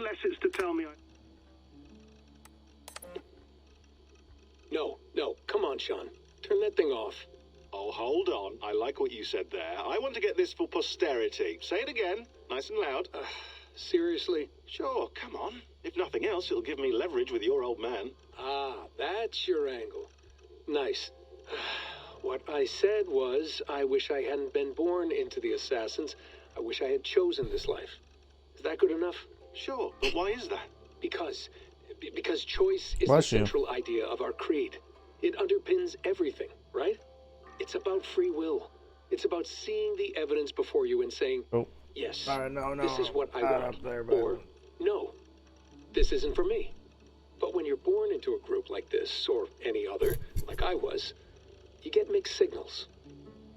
unless it's to tell me I... No, come on, Sean. Turn that thing off. Oh, hold on. I like what you said there. I want to get this for posterity. Say it again, nice and loud. Seriously? Sure, come on. If nothing else, it'll give me leverage with your old man. Ah, that's your angle. Nice. What I said was, I wish I hadn't been born into the Assassins. I wish I had chosen this life. Is that good enough? Sure, but why is that? Because choice is the central idea of our creed. It underpins everything, right? It's about free will. It's about seeing the evidence before you and saying, yes, no, this is what I want, up there, or no, this isn't for me. But when you're born into a group like this, or any other, like I was, you get mixed signals.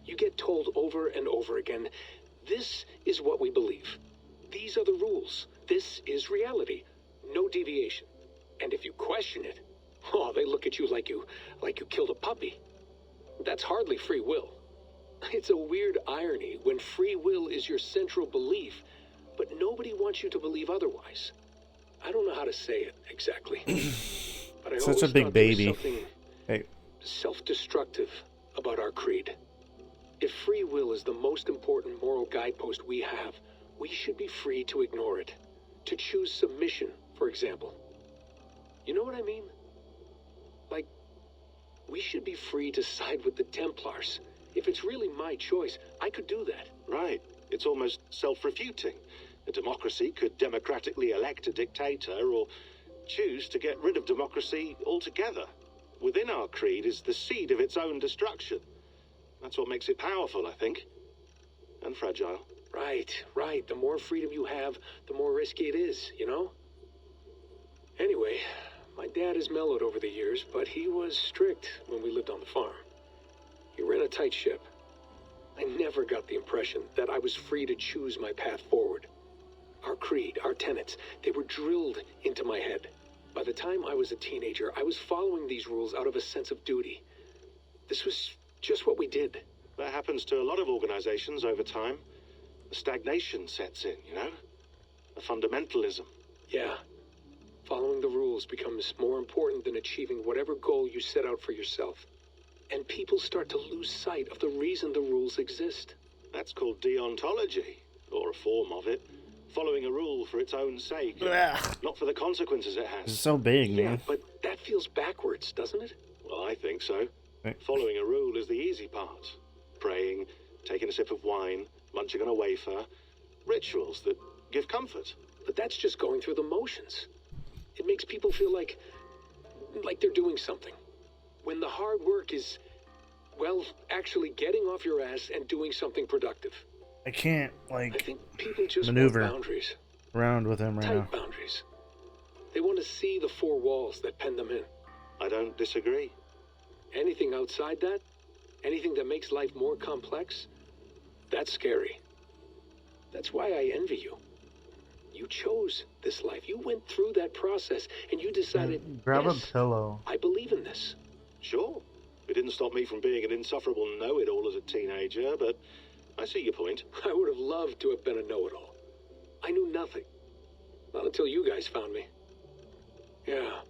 You get told over and over again, this is what we believe. These are the rules. This is reality. No deviation. And if you question it, they look at you like you killed a puppy. That's hardly free will. It's a weird irony when free will is your central belief, but nobody wants you to believe otherwise. I don't know how to say it exactly. But I Such a big baby. Something self-destructive about our creed. If free will is the most important moral guidepost we have, we should be free to ignore it. To choose submission, for example. You know what I mean? Like, we should be free to side with the Templars. If it's really my choice, I could do that. Right. It's almost self-refuting. A democracy could democratically elect a dictator or choose to get rid of democracy altogether. Within our creed is the seed of its own destruction. That's what makes it powerful, I think. And fragile. Right. The more freedom you have, the more risky it is, you know? Anyway, my dad has mellowed over the years, but he was strict when we lived on the farm. He ran a tight ship. I never got the impression that I was free to choose my path forward. Our creed, our tenets, they were drilled into my head. By the time I was a teenager, I was following these rules out of a sense of duty. This was just what we did. That happens to a lot of organizations over time. The stagnation sets in, you know? A fundamentalism. Yeah. Following the rules becomes more important than achieving whatever goal you set out for yourself. And people start to lose sight of the reason the rules exist. That's called deontology, or a form of it. Following a rule for its own sake, not for the consequences it has. It's so big, man. Yeah, but that feels backwards, doesn't it? Well, I think so. Following a rule is the easy part. Praying, taking a sip of wine, munching on a wafer. Rituals that give comfort. But that's just going through the motions. It makes people feel like they're doing something. When the hard work is, well, actually getting off your ass and doing something productive. I can't, I think people just maneuver want boundaries. Around with him right now. Tight boundaries. They want to see the four walls that pen them in. I don't disagree. Anything outside that, anything that makes life more complex, that's scary. That's why I envy you. You chose this life. You went through that process, and you decided, grab yes, a pillow. I believe in this. Sure. It didn't stop me from being an insufferable know-it-all as a teenager, but I see your point. I would have loved to have been a know-it-all. I knew nothing. Not until you guys found me. Yeah.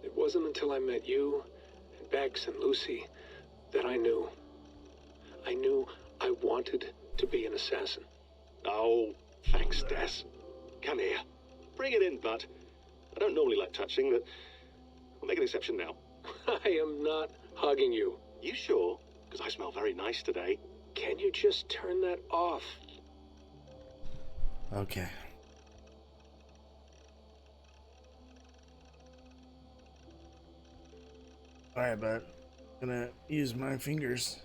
It wasn't until I met you, and Bex and Lucy, that I knew. I knew I wanted to be an assassin. Oh, thanks, Des. Come here. Bring it in, bud. I don't normally like touching, but I'll make an exception now. I am not hugging you. You sure? Because I smell very nice today. Can you just turn that off? Okay. Alright, bud. Gonna use my fingers.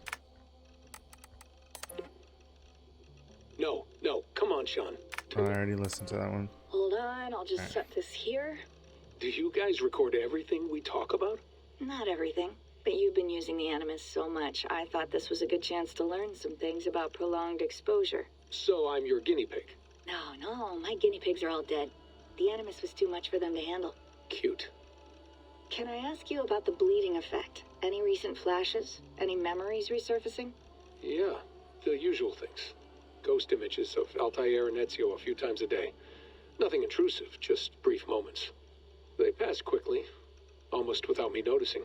No, come on, Sean. I already listened to that one. Hold on, I'll just set this here. Do you guys record everything we talk about? Not everything, but you've been using the Animus so much, I thought this was a good chance to learn some things about prolonged exposure. So I'm your guinea pig. No, my guinea pigs are all dead. The Animus was too much for them to handle. Cute. Can I ask you about the bleeding effect? Any recent flashes? Any memories resurfacing? Yeah, the usual things. Ghost images of Altair and Ezio a few times a day. Nothing intrusive, just brief moments. They passed quickly, almost without me noticing,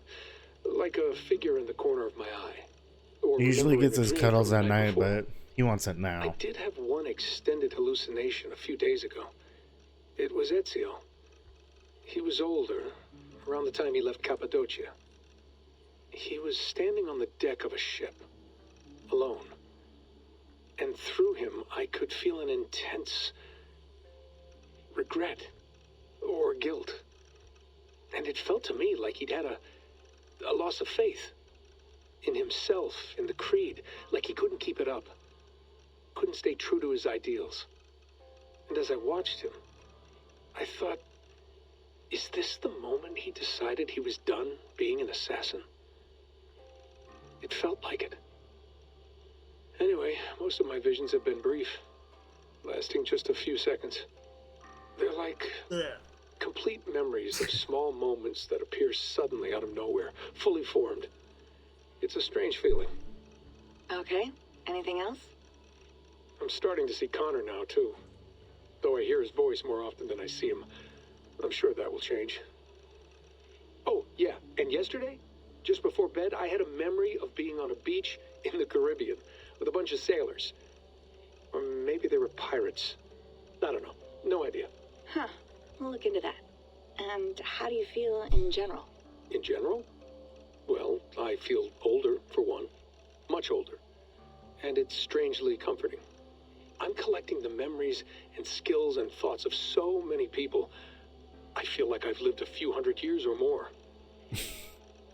like a figure in the corner of my eye. Or He usually remembering gets a his dream cuddles from at the night night, before. but he wants it I now. did have one extended hallucination a few days ago. It was Ezio. He was older, around the time he left Cappadocia. He was standing on the deck of a ship, alone. And through him, I could feel an intense regret or guilt. And it felt to me like he'd had a loss of faith in himself, in the creed, like he couldn't keep it up, couldn't stay true to his ideals. And as I watched him, I thought, is this the moment he decided he was done being an assassin? It felt like it. Anyway, most of my visions have been brief, lasting just a few seconds. They're like complete memories of small moments that appear suddenly out of nowhere, fully formed. It's a strange feeling. Okay. Anything else? I'm starting to see Connor now, too. Though I hear his voice more often than I see him. I'm sure that will change. Oh, yeah, and yesterday, just before bed, I had a memory of being on a beach in the Caribbean with a bunch of sailors. Or maybe they were pirates. I don't know. No idea. Huh. We'll look into that. And how do you feel in general? In general? Well, I feel older, for one. Much older. And it's strangely comforting. I'm collecting the memories and skills and thoughts of so many people. I feel like I've lived a few hundred years or more.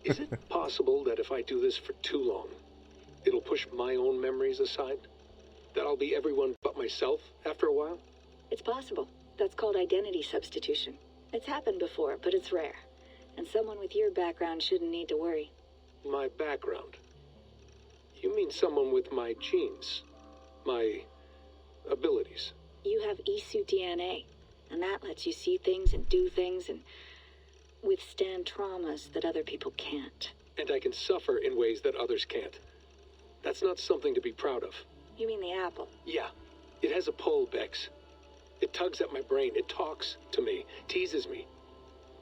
Is it possible that if I do this for too long, it'll push my own memories aside? That I'll be everyone but myself after a while? It's possible. That's called identity substitution. It's happened before, but it's rare. And someone with your background shouldn't need to worry. My background? You mean someone with my genes? My abilities? You have Isu DNA, and that lets you see things and do things and withstand traumas that other people can't. And I can suffer in ways that others can't. That's not something to be proud of. You mean the apple? Yeah, it has a pull, Bex. It tugs at my brain, it talks to me, teases me,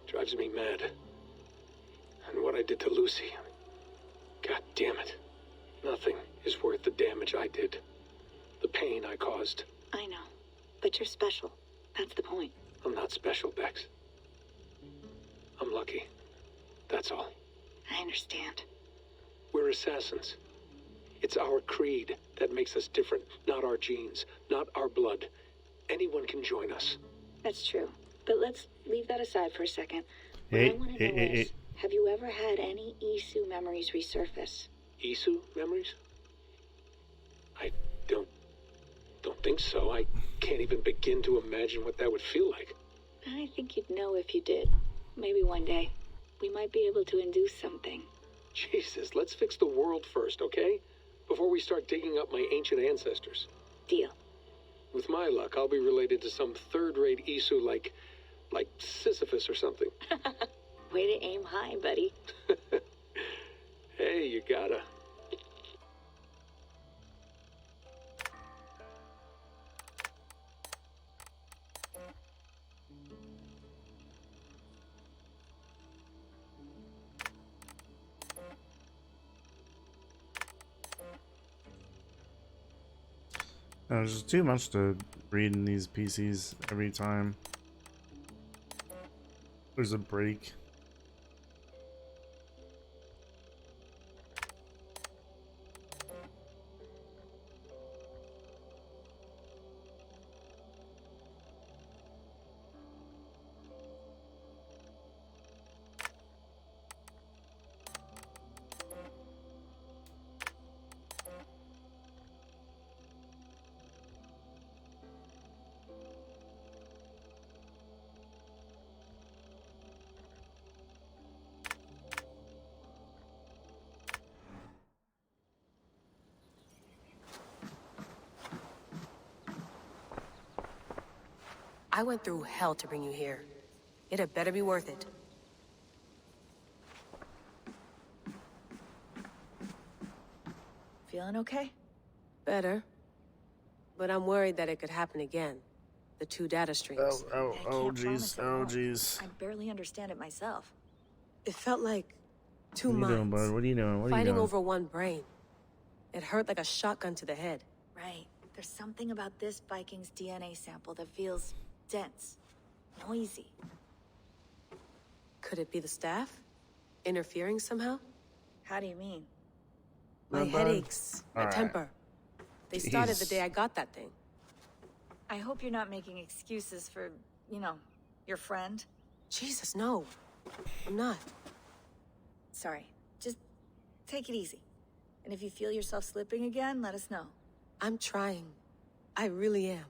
drives me mad. And what I did to Lucy, God damn it. Nothing is worth the damage I did. The pain I caused. I know, but you're special. That's the point. I'm not special, Bex. I'm lucky. That's all. I understand. We're assassins. It's our creed that makes us different, not our genes, not our blood. Anyone can join us. That's true. But let's leave that aside for a second. Hey, what I want to hey, know hey, is, hey. have you ever had any Isu memories resurface? Isu memories? I don't think so. I can't even begin to imagine what that would feel like. I think you'd know if you did. Maybe one day. We might be able to induce something. Jesus, let's fix the world first, okay? Before we start digging up my ancient ancestors. Deal. With my luck, I'll be related to some third-rate Isu like Sisyphus or something. Way to aim high, buddy. Hey, you gotta. There's just too much to read in these PCs every time there's a break. I went through hell to bring you here. It had better be worth it. Feeling okay? Better. But I'm worried that it could happen again. the two data streams. Oh, jeez. Oh, jeez. I barely understand it myself. It felt like two What are you doing, minds bud? What are you doing? What are you fighting doing? over one brain. It hurt like a shotgun to the head. Right. There's something about this Viking's DNA sample that feels dense, noisy. Could it be the staff? Interfering somehow? How do you mean? My Not bad. headaches, my Alright. temper. They started the Jeez. day I got that thing. I hope you're not making excuses for, you know, your friend. Jesus, no. I'm not. Sorry. Just take it easy. And if you feel yourself slipping again, let us know. I'm trying. I really am.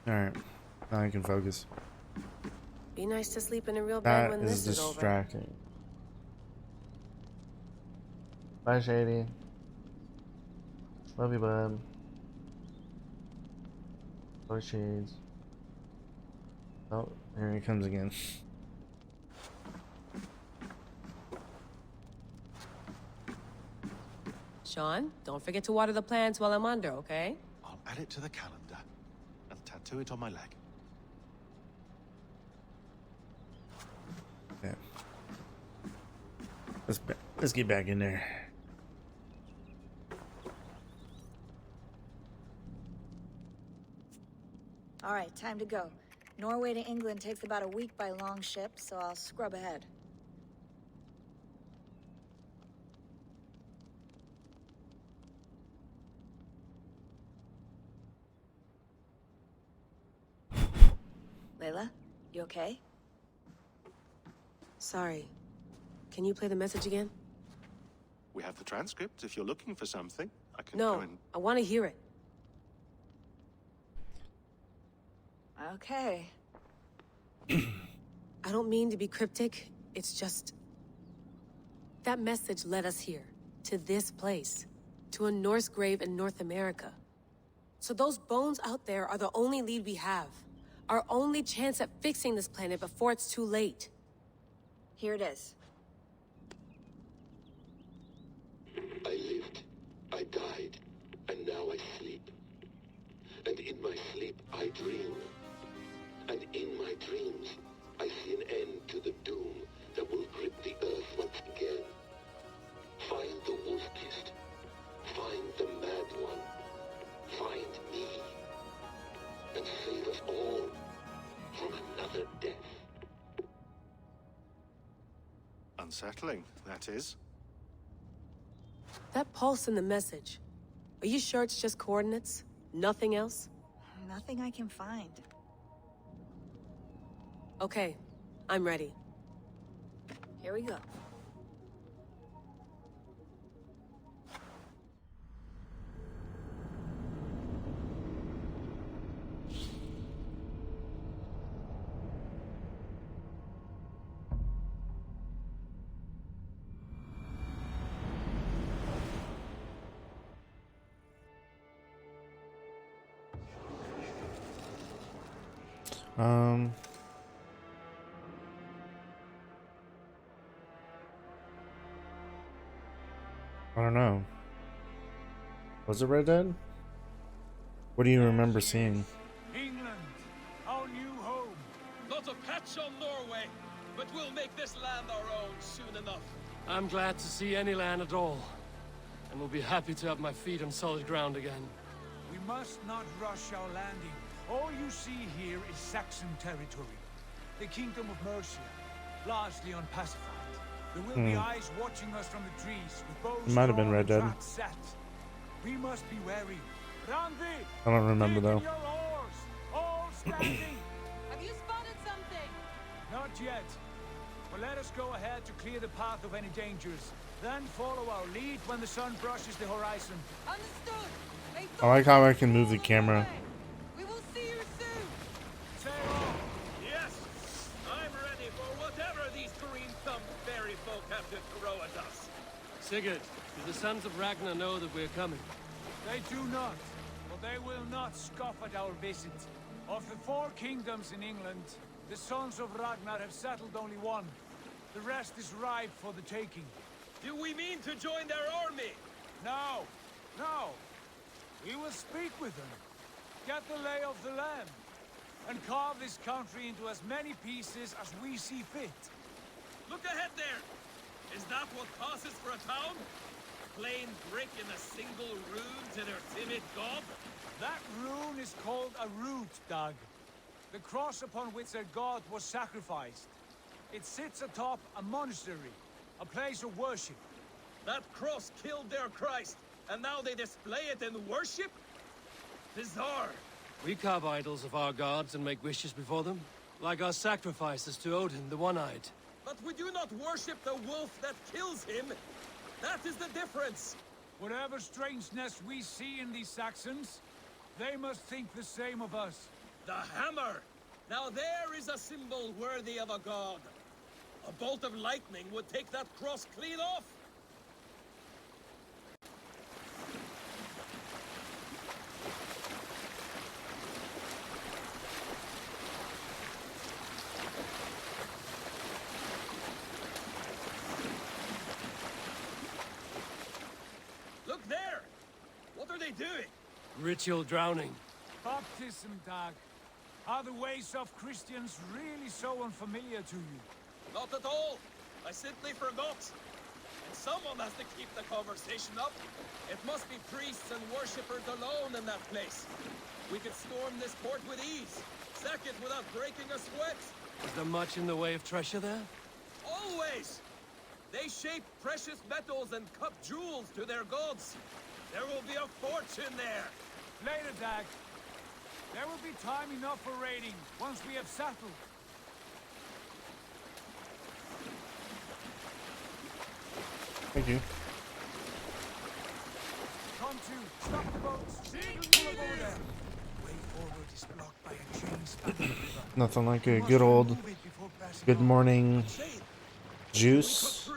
Alright. Now I can focus. Be nice to sleep in a real bed That when is this is over. distracting. Bye, Shady. Love you, bud. Bye, Shades. Oh, here he comes again. Sean, don't forget to water the plants while I'm under, okay? I'll add it to the calendar and tattoo it on my leg. Yeah. Let's get back in there. All right, time to go. Norway to England takes about a week by long ship, so I'll scrub ahead. Layla, you okay? Sorry. Can you play the message again? We have the transcript if you're looking for something. I can go No, and... I want to hear it. Okay. I don't mean to be cryptic. It's just... that message led us here. To this place. To a Norse grave in North America. So those bones out there are the only lead we have. Our only chance at fixing this planet before it's too late. Here it is. I lived, I died, and now I sleep. And in my sleep I dream. And in my dreams I see an end to the doom that will grip the earth once again. Find the wolf-kissed. Find the mad one. Find me. And save us all from another death. Unsettling, that is. That pulse in the message. Are you sure it's just coordinates? Nothing else? Nothing I can find. Okay, I'm ready. Here we go. I don't know. Was it Red Dead? What do you remember seeing? England, our new home. Not a patch on Norway, but we'll make this land our own soon enough. I'm glad to see any land at all, and will be happy to have my feet on solid ground again. We must not rush our landing. All you see here is Saxon territory. The Kingdom of Mercia, largely unpacified. There will be eyes watching us from the trees with bows It might have been drawn Red and Dead. traps set. We must be wary. Randi! I don't remember dig though. in your oars! All standing! Have you spotted something? Not yet. But let us go ahead to clear the path of any dangers. Then follow our lead when the sun brushes the horizon. Understood. May I like how I Thor can move the follow camera. way. We will see you soon. Say on. Yes, I'm ready for whatever these green-thumbed fairy folk have to throw at us. Sigurd, do the sons of Ragnar know that we're coming? They do not, but they will not scoff at our visit. Of the 4 kingdoms in England, the sons of Ragnar have settled only one. The rest is ripe for the taking. Do we mean to join their army? No. No. We will speak with them, get the lay of the land, and carve this country into as many pieces as we see fit. Look ahead there! Is that what passes for a town? Plain brick in a single rune to their timid god? That rune is called a root, Doug. The cross upon which their god was sacrificed. It sits atop a monastery, a place of worship. That cross killed their Christ, and now they display it in worship? Bizarre. We carve idols of our gods and make wishes before them, like our sacrifices to Odin, the One-Eyed. But we do not worship the wolf that kills him. That is the difference. Whatever strangeness we see in these Saxons, they must think the same of us. The hammer! Now there is a symbol worthy of a god. A bolt of lightning would take that cross clean off. Look there! What are they doing? Ritual drowning. Baptism, Doug. Are the ways of Christians really so unfamiliar to you? Not at all. I simply forgot. And someone has to keep the conversation up. It must be priests and worshippers alone in that place. We could storm this port with ease. Sack it without breaking a sweat. Is there much in the way of treasure there? Always! They shape precious metals and cut jewels to their gods. There will be a fortune there. Later, Dag. There will be time enough for raiding, once we have settled. Thank you. Come to. Stop the boats. Pull up over there. Way forward is blocked by a chain spanning river. Nothing like a good old good morning juice.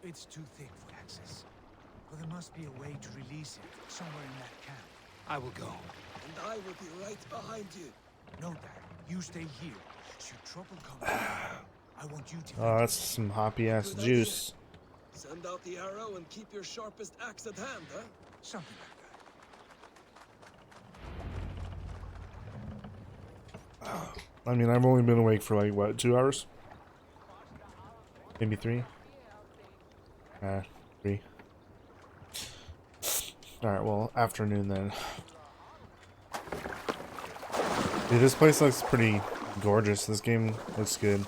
It's too thick for access. But there must be a way to release it, somewhere in that camp. I will go. And I will be right behind you. No, Dad. You stay here. Should trouble come, I want you to... Oh, that's some hoppy ass juice. Send out the arrow and keep your sharpest axe at hand, huh? Something like that. I mean, I've only been awake for like, what, 2 hours? Maybe 3? 3. Alright, well, afternoon then. Dude, this place looks pretty gorgeous. This game looks good.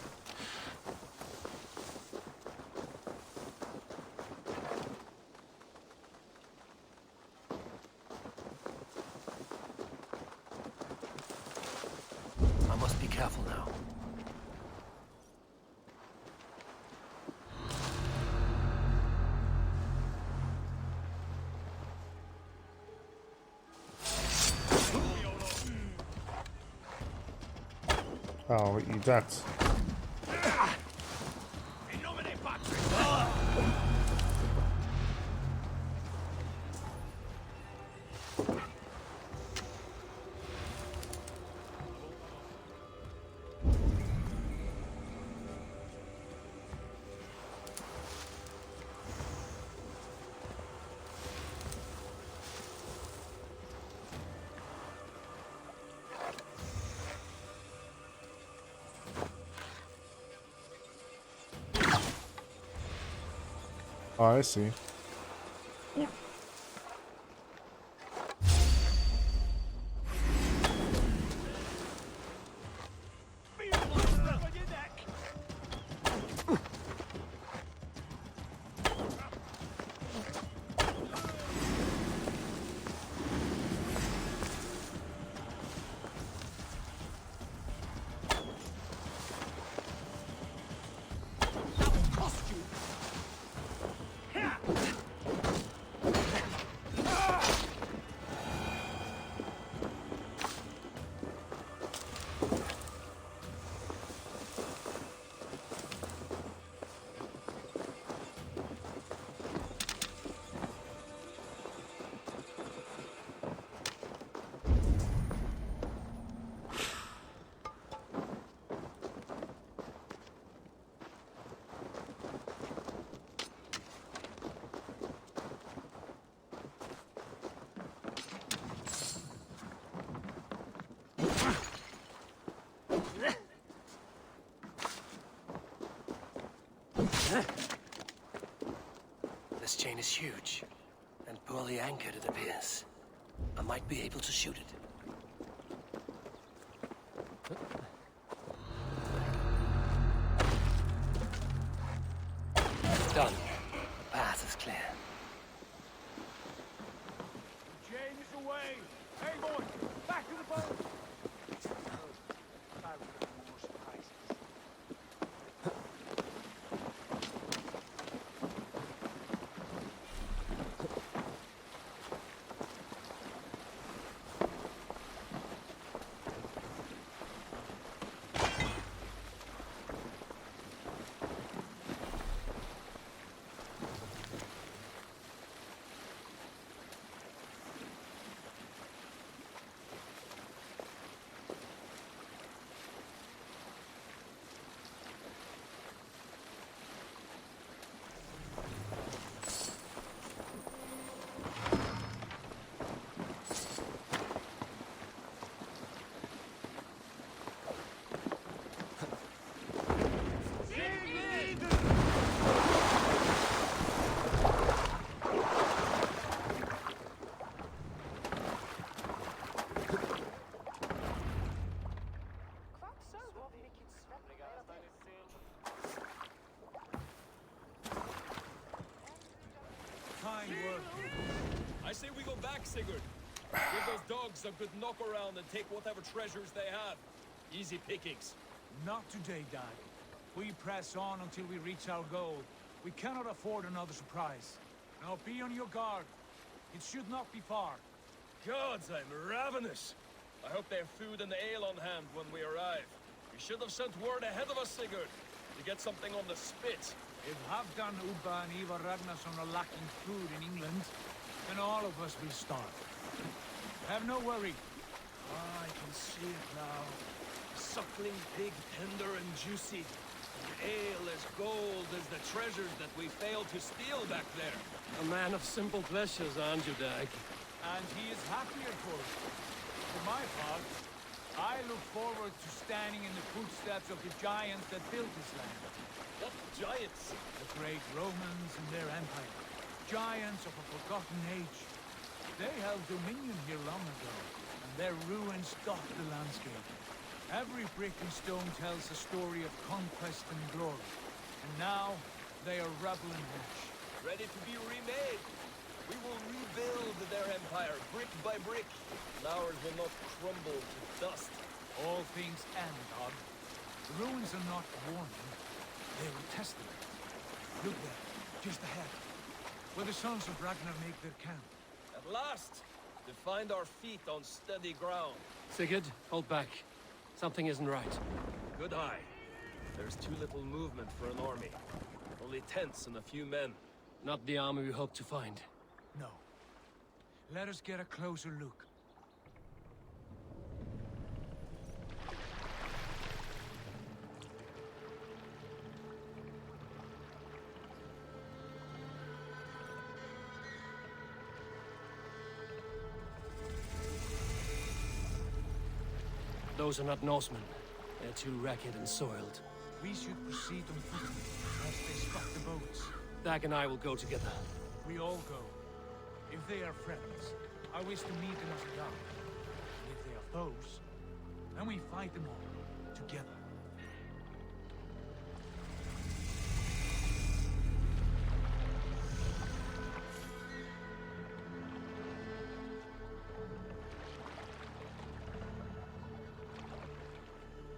I must be careful now. Oh, you ducked. Oh, I see. huge. And poorly anchored, it appears. I might be able to shoot it. Done. The path is clear. Jane is away! Hey, boy! Back to the boat! Fine work. I say we go back, Sigurd. Give those dogs a good knock around and take whatever treasures they have. Easy pickings. Not today, Dag. We press on until we reach our goal. We cannot afford another surprise. Now be on your guard. It should not be far. Gods, I'm ravenous. I hope they have food and ale on hand when we arrive. You should have sent word ahead of us, Sigurd, to get something on the spit. If Halfdan, Ubba, and Ivar Ragnarsson are lacking food in England, then all of us will starve. Have no worry. Ah, I can see it now. Suckling pig, tender and juicy. And ale as gold as the treasures that we failed to steal back there. A man of simple pleasures, aren't you, Dag? And he is happier for it. For my part, I look forward to standing in the footsteps of the giants that built this land. What giants? The great Romans and their empire. Giants of a forgotten age. They held dominion here long ago, and their ruins dot the landscape. Every brick and stone tells a story of conquest and glory. And now, they are rubble and ash. Ready to be remade. We will rebuild their empire, brick by brick. And ours will not crumble to dust. All things end, Dag. The ruins are not warning. They are a testament. Look there, just ahead. Where the sons of Ragnar make their camp. At last! To find our feet on steady ground. Sigurd, hold back. Something isn't right. Good eye. There's too little movement for an army. Only tents and a few men. Not the army we hope to find. No. Let us get a closer look. Those are not Norsemen. They're too ragged and soiled. We should proceed on foot, as they spot the boats. Dag and I will go together. We all go. If they are friends, I wish to meet them as a guard. And if they are foes, then we fight them all, together.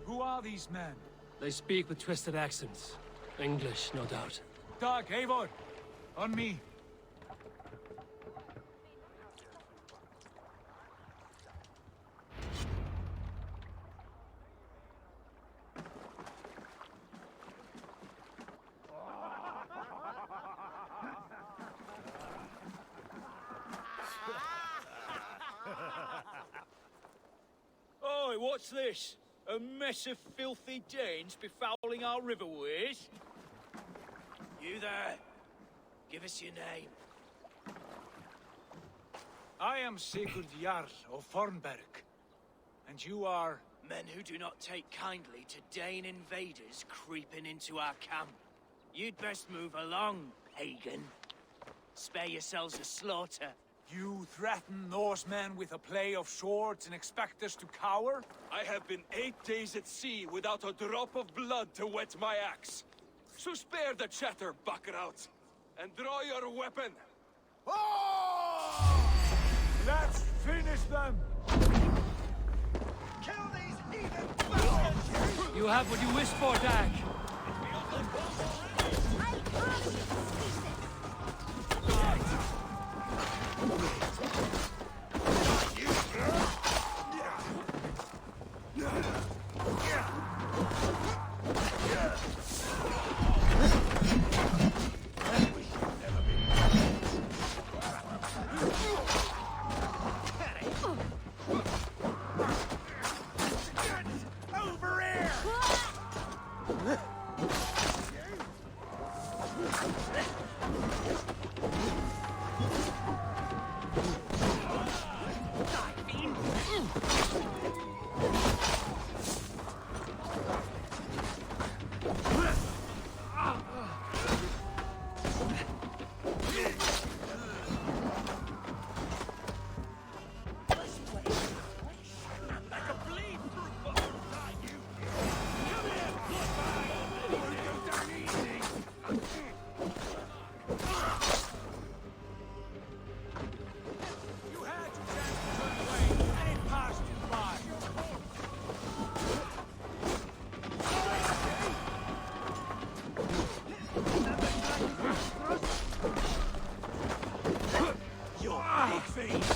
Who are these men? They speak with twisted accents. English, no doubt. Dag, Eivor! On me! Oi, what's this? A mess of filthy Danes befouling our riverways? You there? Give us your name. I am Sigurd Jarl of Fornberg. And you are... Men who do not take kindly to Dane invaders creeping into our camp. You'd best move along, pagan. Spare yourselves a slaughter. You threaten Norsemen with a play of swords and expect us to cower? I have been 8 days at sea without a drop of blood to wet my axe. So spare the chatter, buckerouts, and draw your weapon. Oh! Let's finish them! Kill these heathen bastards! You have what you wish for, Dag. Over here! You had your chance to turn away, and it passed you by. Your big face!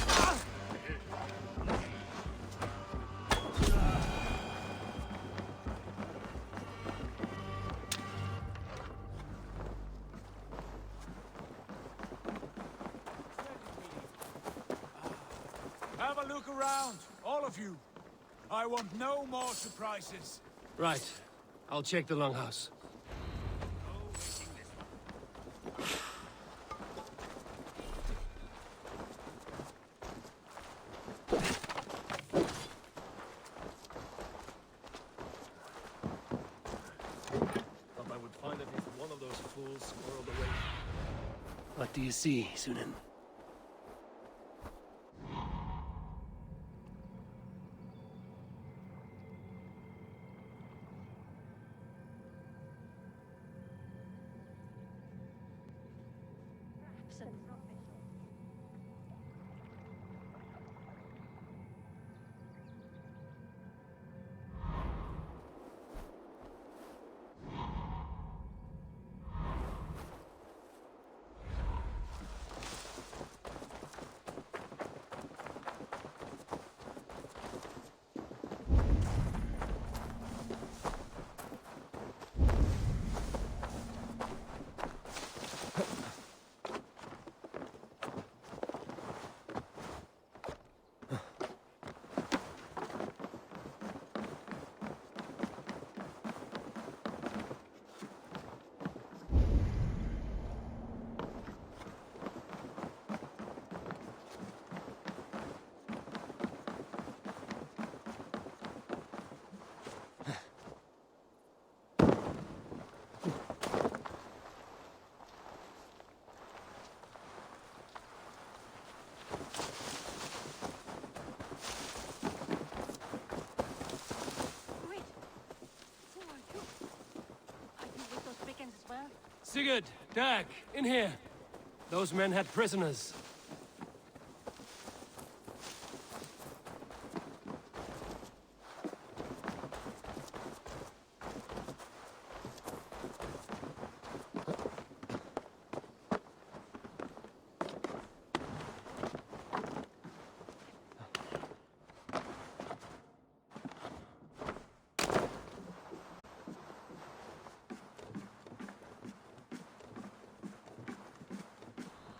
Have a look around, all of you. I want no more surprises. Right. I'll check the longhouse. Thought I would find at least one of those fools squirreled away. What do you see, Sunan? Sigurd, Dag, in here. Those men had prisoners.